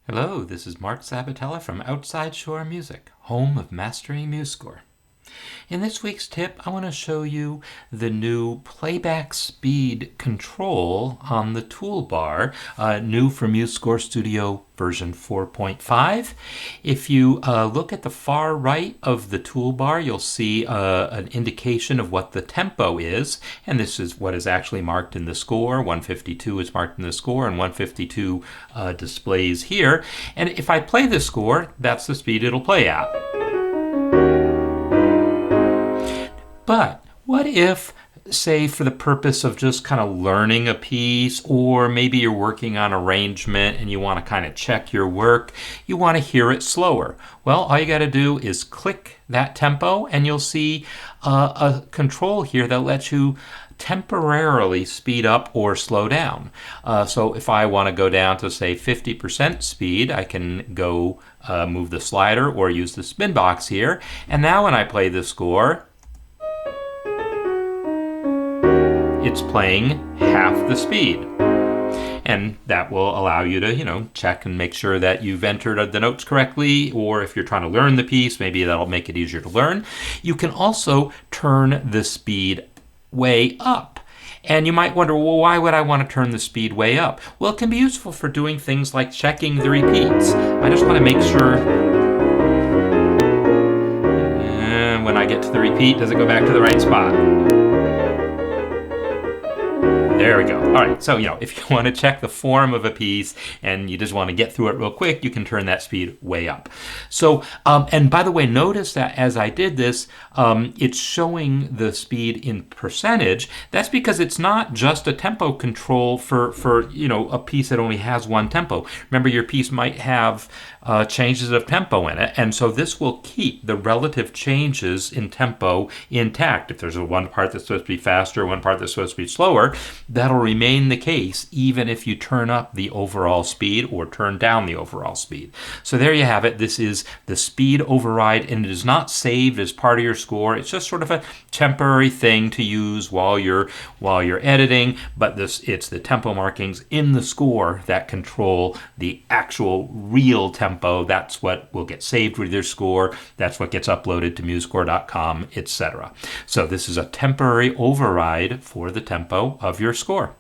Hello, this is Mark Sabatella from Outside Shore Music, home of mastering MuseScore. In this week's tip, I want to show you the new playback speed control on the toolbar, new for MuseScore Studio version 4.5. If you look at the far right of the toolbar, you'll see an indication of what the tempo is, and this is what is actually marked in the score. 152 is marked in the score, and 152 displays here. And if I play the score, that's the speed it'll play at. But what if, say, for the purpose of just kind of learning a piece, or maybe you're working on arrangement and you want to kind of check your work, you want to hear it slower? Well, all you got to do is click that tempo and you'll see a control here that lets you temporarily speed up or slow down. So if I want to go down to, say, 50% speed, I can go move the slider or use the spin box here. And now when I play the score, it's playing half the speed. And that will allow you to, check and make sure that you've entered the notes correctly, or if you're trying to learn the piece, maybe that'll make it easier to learn. You can also turn the speed way up. And you might wonder, well, why would I want to turn the speed way up? Well, it can be useful for doing things like checking the repeats. I just want to make sure when I get to the repeat, does it go back to the right spot? There we go. All right, so if you want to check the form of a piece and you just want to get through it real quick, you can turn that speed way up. So, and by the way, notice that as I did this, it's showing the speed in percentage. That's because it's not just a tempo control for a piece that only has one tempo. Remember, your piece might have changes of tempo in it, and so this will keep the relative changes in tempo intact. If there's one part that's supposed to be faster, one part that's supposed to be slower, that'll remain the case even if you turn up the overall speed or turn down the overall speed. So there you have it. This is the speed override, and it is not saved as part of your score. It's just sort of a temporary thing to use while you're editing, but it's the tempo markings in the score that control the actual real tempo. That's what will get saved with your score. That's what gets uploaded to musescore.com, etc. So this is a temporary override for the tempo of your score.